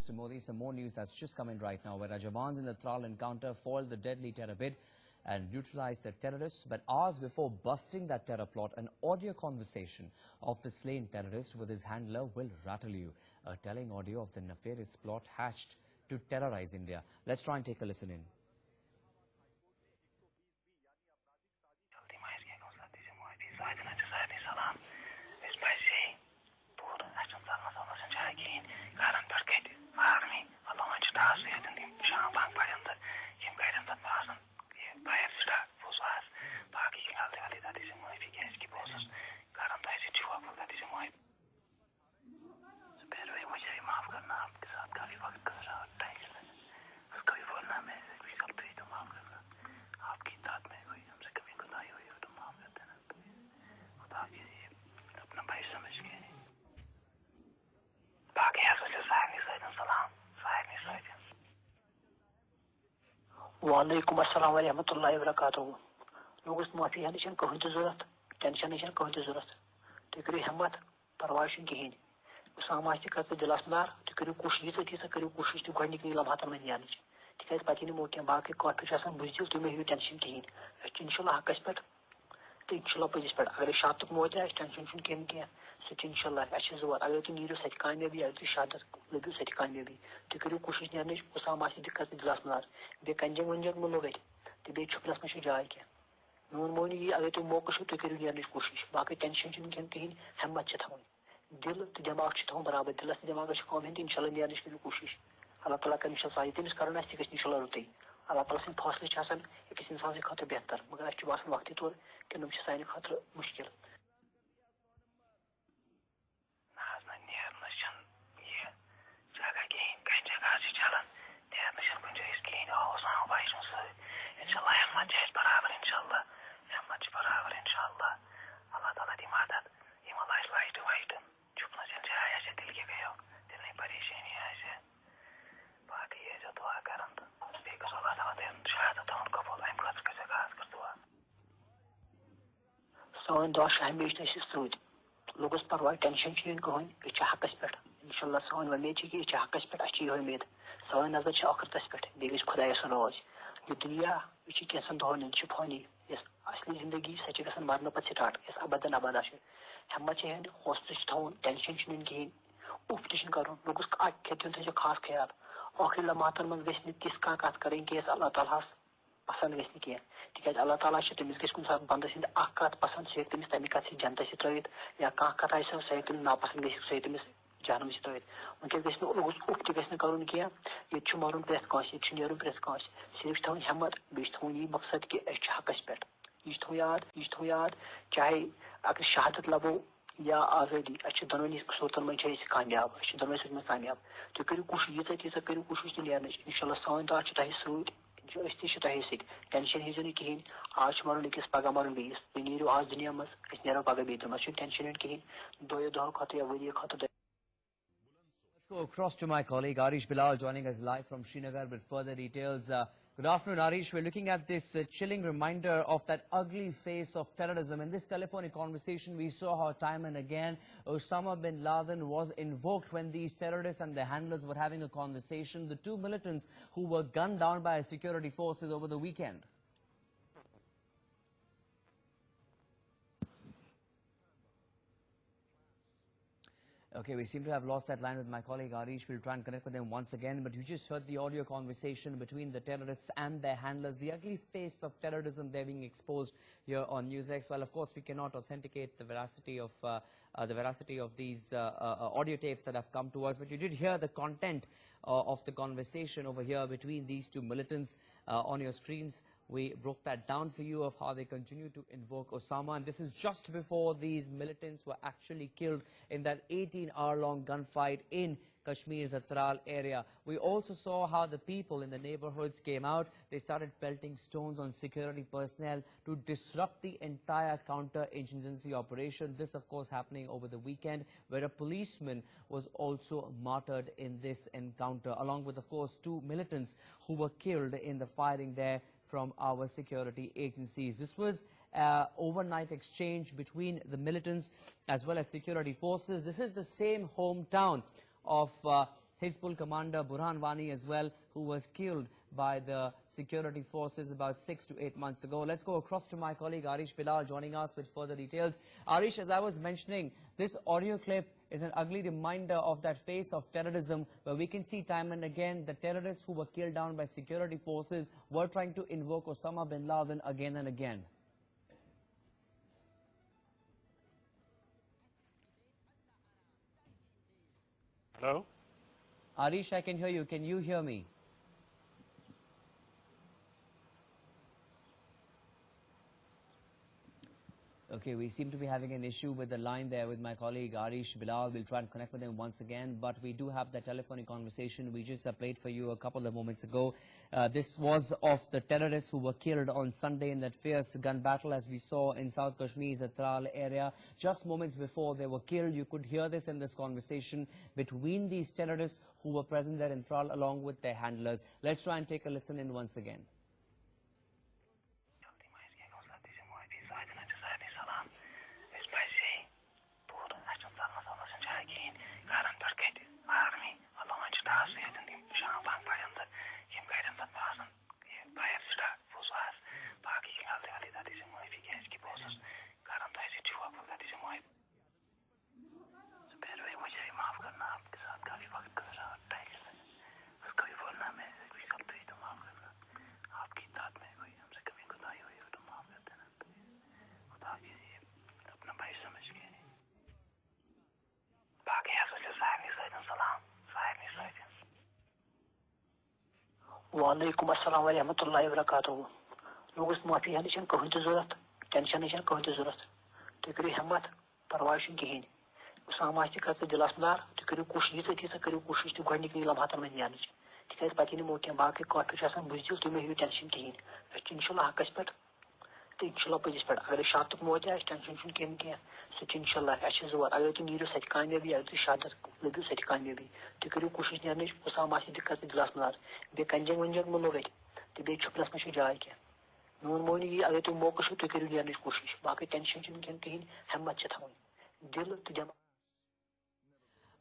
Mr. Modi. Some more news that's just come in right now, where our jawans in the Tral Encounter foiled the deadly terror bid and neutralized the terrorists. But hours before busting that terror plot, an audio conversation of the slain terrorist with his handler will rattle you. A telling audio of the nefarious plot hatched to terrorize India. Let's try and take a listen in. वालेकुम अस्सलाम व रहमतुल्लाहि व बरकातुहू। लोगों से माफी है Neesham कहूँ तो जरूरत टेंशन निशन कहूँ तो जरूरत तो करो हिम्मत परवाह कहें उसामा कर दिलसनार तो करो कोशिश तीस करो कोशिश तो गई लम्हात में न्यान तिज पे नमो क्या बाकी कथ बुझो तुम मे टेंशन कहें इंशाल्लाह हकस पे तो इंशाल्लाह पजिस पे अगर शहादत मोत टेंशन कहें क्या सह इंशाल्लाह जोर अगर तुम नीरो सत कामयाबी अगर तुम शहादत लगे सत कामयाबी तो करो कोशिश नीन उसामा कर दिलसनार बे कंजंग वंजंग मुलो गए तो बे छुपनस में जाए क्या मोन मोनी ये अगर तुम मौका तो करो नीन कोशिश बाकी टेंशन कहें हिम्मत थवन दिल तो दिमाग थवन बराबर दिलस दिमाग कम तो इंशाल्लाह नीन करो कोशिश अल्लाह ताला कर इंशाल्लाह तमिस कर इंशाल्लाह रुत अल्लाह ताला सद फैसले अकिस इंसान खतर बेहतर मगर अस बासान वक्त तौर कि नम सान खतर मुश्किल सान दुआ हमेशा सद लोगस परवाह टेंशन कहें हकस पे इंशाल्लाह सान उम्मीद कि हकस पे ये उम्मीद सान नजर आखरतस पे बे खुदायस राज ये दुनिया यह कैसन दहन फानी असली जिंदगी सह ग मरने पे स्टार्ट इस अबदन अबदा हिम्मत हौसले थवन टेंशन कहें उफ तह कर लोगस दिन खास ख्याल आखिरी लम्हातन मन गि तिस कत करें कि अल्लाह ताला पसंद गि तिज अल्लाह ताला तमिस गि कुछ बंद सद कत पसंद सह तमिस तमें कत जनत त्रित या कह कत सह तमिस नापसंद गि सह तमिस जहनम त्रित वनकस गुस उफ तह कर ये मरुन प्रेथ कांस ये नीरुन प्रेथ कांस सिर्फ थवन हिम्मत बे थवन यह मकसद कि हकस पे यह थो याद चाहे अगर शहादत लबो या आज़ादी दोनों सूरतन में कामयाब दोनों सूरत कामयाब तो करो कोशिश यीजा तीजा करो कोशिश तो नीन इंशाल्लाह सान दुआ तह सद तह सत टेंशन हेजो ना कहें आज मरुन अकिस पगह मरुन बेस तुम नीरो आज दुनिया मज नो पगह बे दुनिया मज टेंशन कहें दो खत या वरी खत Let's go across to my colleague Arish Bilal joining us live from Srinagar with further details. Good afternoon, Arish. We're looking at this chilling reminder of that ugly face of terrorism. In this telephonic conversation, we saw how time and again Osama bin Laden was invoked when these terrorists and their handlers were having a conversation. The two militants who were gunned down by security forces over the weekend. Okay, we seem to have lost that line with my colleague Arish. We'll try and connect with them once again. But you just heard the audio conversation between the terrorists and their handlers. The ugly face of terrorism they're being exposed here on NewsX. Well, of course, we cannot authenticate the veracity of these audio tapes that have come to us. But you did hear the content of the conversation over here between these two militants on your screens. We broke that down for you of how they continue to invoke Osama. And this is just before these militants were actually killed in that 18-hour-long gunfight in Kashmir's Tral area. We also saw how the people in the neighborhoods came out. They started pelting stones on security personnel to disrupt the entire counter-insurgency operation. This, of course, happening over the weekend, where a policeman was also martyred in this encounter, along with, of course, two militants who were killed in the firing there from our security agencies. This was overnight exchange between the militants as well as security forces. This is the same hometown of Hizbul commander Burhan Wani as well, who was killed by the security forces about 6 to 8 months ago. Let's go across to my colleague Arish Bilal joining us with further details. Arish, as I was mentioning, this audio clip is an ugly reminder of that face of terrorism where we can see time and again the terrorists who were killed down by security forces were trying to invoke Osama bin Laden again and again. Hello? Arish, I can hear you. Can you hear me? Okay, we seem to be having an issue with the line there with my colleague Arish Bilal. We'll try and connect with him once again, but we do have that telephonic conversation we just played for you a couple of moments ago. This was of the terrorists who were killed on Sunday in that fierce gun battle as we saw in South Kashmir's Tral area. Just moments before they were killed, you could hear this in this conversation between these terrorists who were present there in Tral along with their handlers. Let's try and take a listen in once again. वालेकुम अस्सलाम व रहमतुल्लाहि व बरकातहू लोगों से माफी है Neesham कहूं तो जरूरत टेंशन निशन कहूं तो जरूरत तो करियो हिम्मत परवाह छन कहीं उसामा से करते दिलासदार तो करियो कोशिश से करियो कोशिश तो गणनी की लम्हात में जाने तिकाज पति ने मोटे बाकी कॉपी आसान बुझिल तुम हियो टेंशन कहीं इंशाल्लाह हकस पे तो इंशाल्लाह पजिस पे अगर शात मोटे आ टेंशन छन कहीं के सो इंशाल्लाह अच्छे जोर अगर तुम नीरो सच कामयाबी अगर शादत लगे सच कामयाबी तो करियो कोशिश ने उसामा से दिक्कत दिलासदार बे कंजंग वंजंग मनो गई तो बे छुपलस में जाए क्या नून मोनी ये अगर तुम मौका छो तो करियो लेने की कोशिश बाकी टेंशन छन कहीं हिम्मत छ थावन दिल तो जमा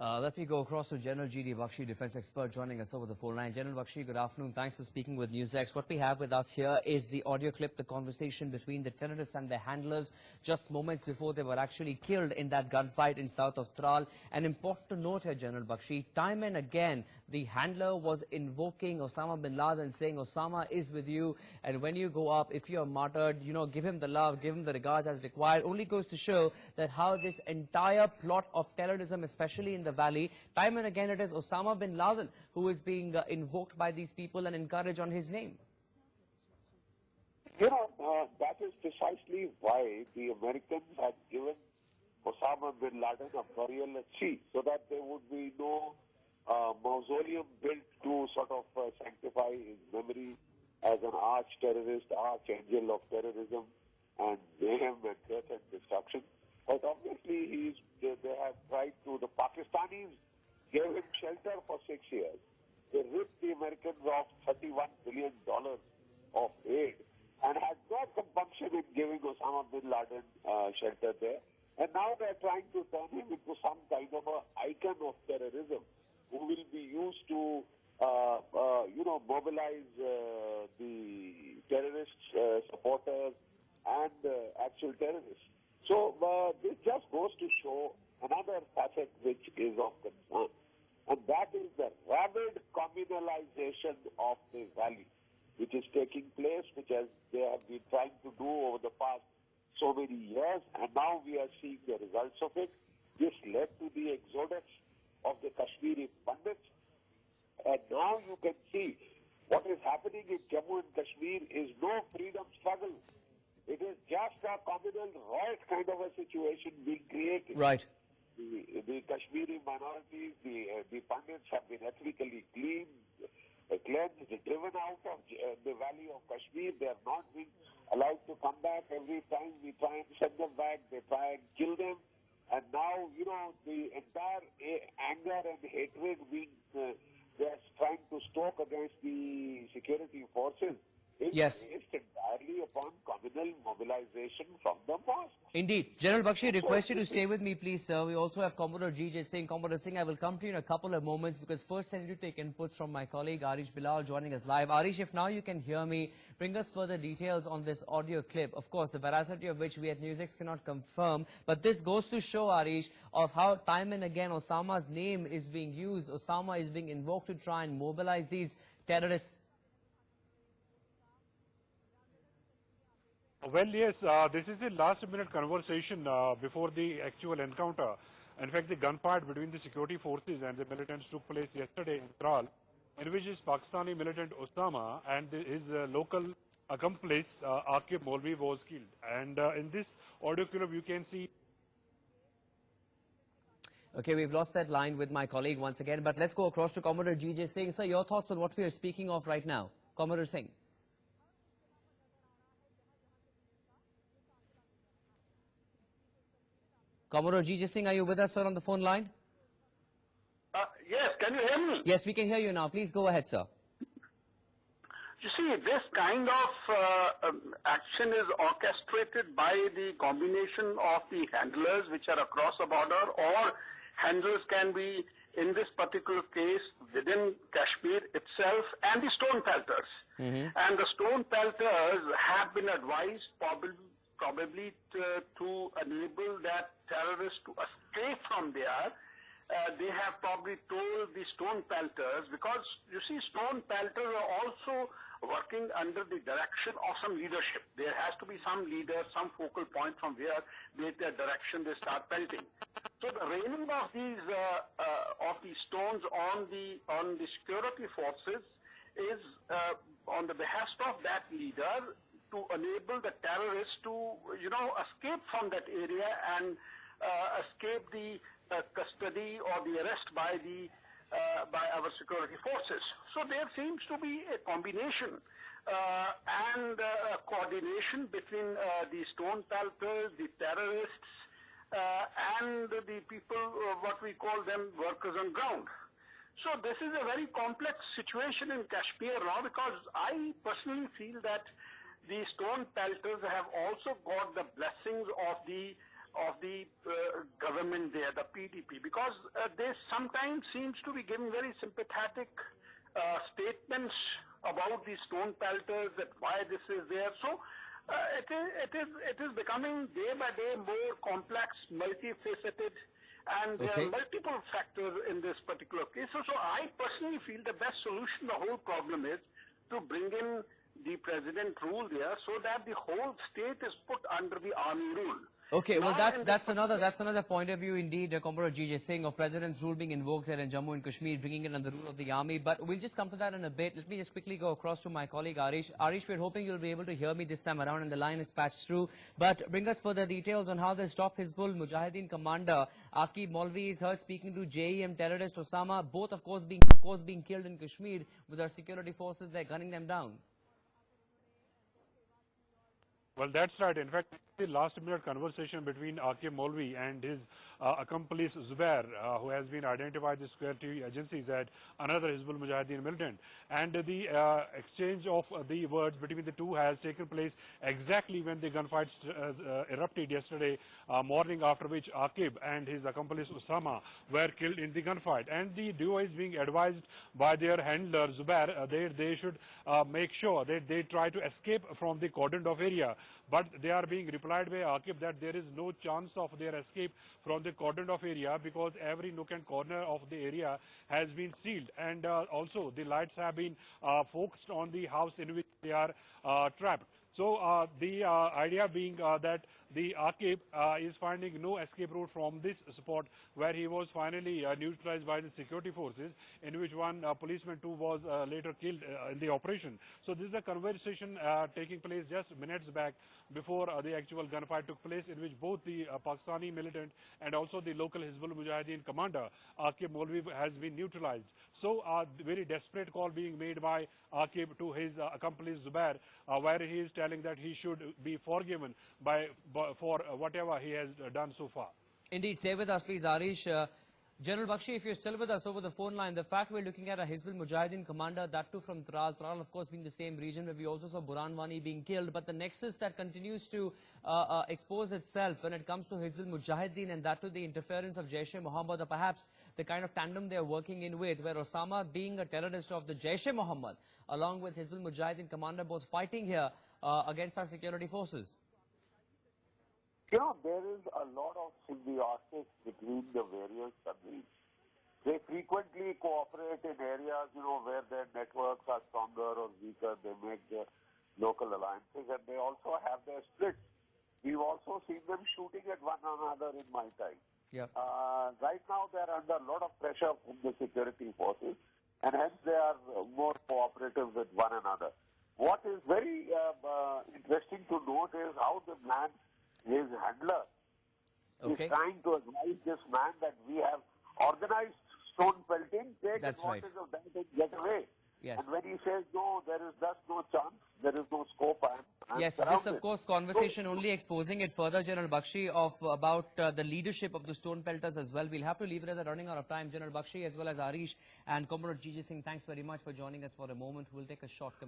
Let me go across to General G.D. Bakshi, defense expert, joining us over the phone line. General Bakshi, good afternoon. Thanks for speaking with NewsX. What we have with us here is the audio clip, the conversation between the terrorists and their handlers just moments before they were actually killed in that gunfight in south of Tral. And important to note here, General Bakshi, time and again, the handler was invoking Osama bin Laden, saying, Osama is with you, and when you go up, if you are martyred, you know, give him the love, give him the regards as required. Only goes to show that how this entire plot of terrorism, especially in the valley, time and again it is Osama bin Laden who is being invoked by these people and encouraged on his name. You know, that is precisely why the Americans had given Osama bin Laden a burial at sea, so that there would be no mausoleum built to sort of sanctify his memory as an arch-terrorist, archangel of terrorism and mayhem and death and destruction. But obviously, they have tried to, the Pakistanis gave him shelter for 6 years. They ripped the Americans off $31 billion of aid and had no compunction in giving Osama bin Laden shelter there. And now they're trying to turn him into some kind of an icon of terrorism who will be used to, mobilize the terrorist supporters and actual terrorists. So this just goes to show another facet which is of concern, and that is the rabid communalization of the valley, which is taking place, which they have been trying to do over the past so many years, and now we are seeing the results of it. This led to the exodus of the Kashmiri Pandits, and now you can see what is happening in Jammu and Kashmir is no freedom struggle. It is just a communal riot kind of a situation being created. Right. The Kashmiri minorities, the Pandits have been ethnically cleansed, driven out of the valley of Kashmir. They are not being allowed to come back. Every time we try and send them back, they try and kill them. And now, the entire anger and hatred being they are trying to stoke against the security forces is Yes. wasted. entirely upon communal mobilization from the mosque. Indeed. General Bakshi, request you to stay with me, please, sir. We also have Commodore G.J. Singh. Commodore Singh, I will come to you in a couple of moments because first I need to take inputs from my colleague Arish Bilal joining us live. Arish, if now you can hear me, bring us further details on this audio clip. Of course, the veracity of which we at NewsX cannot confirm, but this goes to show, Arish, of how time and again Osama's name is being used. Osama is being invoked to try and mobilize these terrorists. Well, yes, this is the last-minute conversation before the actual encounter. In fact, the gunfight between the security forces and the militants took place yesterday in Tral, in which his Pakistani militant Osama and his local accomplice Hakim was killed. And in this audio clip, you can see. Okay, we've lost that line with my colleague once again, but let's go across to Commodore G.J. Singh. Sir, your thoughts on what we are speaking of right now? Commodore Singh. Commodore G.J. Singh, are you with us, sir, on the phone line? Yes, can you hear me? Yes, we can hear you now. Please go ahead, sir. You see, this kind of action is orchestrated by the combination of the handlers which are across the border, or handlers can be, in this particular case, within Kashmir itself, and the stone pelters. And the stone pelters have been advised probably to enable that terrorists to escape from there. They have probably told the stone pelters, because you see, stone pelters are also working under the direction of some leadership. There has to be some leader, some focal point from where their direction they start pelting. So the raining of these stones on the security forces is on the behest of that leader, to enable the terrorists to, escape from that area and escape the custody or the arrest by our security forces. So there seems to be a combination and coordination between the stone pelters, the terrorists, and the people, what we call them, workers on ground. So this is a very complex situation in Kashmir now, because I personally feel that the stone pelters have also got the blessings of the government there, the PDP, because they sometimes seems to be giving very sympathetic statements about the stone pelters, that why this is there. So it is becoming day by day more complex, multifaceted, and there are multiple factors in this particular case. So I personally feel the best solution to the whole problem is to bring in the president rule there, so that the whole state is put under the army rule. Okay, well that's another point of view indeed, Commodore G.J. Singh, of president's rule being invoked there in Jammu and Kashmir, bringing it under the rule of the army. But we'll just come to that in a bit. Let me just quickly go across to my colleague Arish. Arish, we're hoping you'll be able to hear me this time around, and the line is patched through. But bring us further details on how the Stop Hizbul Mujahideen commander Hakim is heard speaking to JEM terrorist Osama, both of course being killed in Kashmir, with our security forces there gunning them down. Well, that's right. In fact, the last-minute conversation between Hakim Molvi and his accomplice Zubair, who has been identified by security agencies as another Hizbul Mujahideen militant. And the exchange of the words between the two has taken place exactly when the gunfight erupted yesterday morning, after which Hakim and his accomplice Osama were killed in the gunfight. And the duo is being advised by their handler Zubair, they should make sure that they try to escape from the cordoned off area. But they are being replied by Hakim that there is no chance of their escape from the cordoned off area, because every nook and corner of the area has been sealed, and also the lights have been focused on the house in which they are trapped. So the idea being that the Hakim is finding no escape route from this spot, where he was finally neutralized by the security forces, in which one policeman too was later killed in the operation. So this is a conversation taking place just minutes back before the actual gunfight took place, in which both the Pakistani militant and also the local Hizbul Mujahideen commander Hakim Molvi has been neutralized. So the very desperate call being made by Hakim to his accomplice Zubair, where he is telling that he should be forgiven for whatever he has done so far. Indeed, stay with us please, Arish. General Bakshi, if you're still with us over the phone line, the fact we're looking at a Hizbul Mujahideen commander, that too from Tral, of course, being the same region where we also saw Burhan Wani being killed, but the nexus that continues to expose itself when it comes to Hizbul Mujahideen, and that too the interference of Jaish-e-Mohammed, or perhaps the kind of tandem they're working in with, where Osama being a terrorist of the Jaish-e-Mohammed, along with Hizbul Mujahideen commander, both fighting here against our security forces. You know, there is a lot of symbiosis between the various countries. They frequently cooperate in areas, you know, where their networks are stronger or weaker. They make their local alliances, and they also have their splits. We've also seen them shooting at one another in my time. Yeah. Right now, they're under a lot of pressure from the security forces, and hence they are more cooperative with one another. What is very interesting to note is how the man, his handler, is trying to advise this man that we have organized stone pelting, take advantage of that and get away. Yes. And when he says no, there is just no chance, there is no scope. Yes, this of course conversation only exposing it further, General Bakshi, of about the leadership of the stone pelters as well. We'll have to leave it as a running out of time. General Bakshi as well as Arish and Comrade G.J. Singh, thanks very much for joining us for a moment. We'll take a short commercial.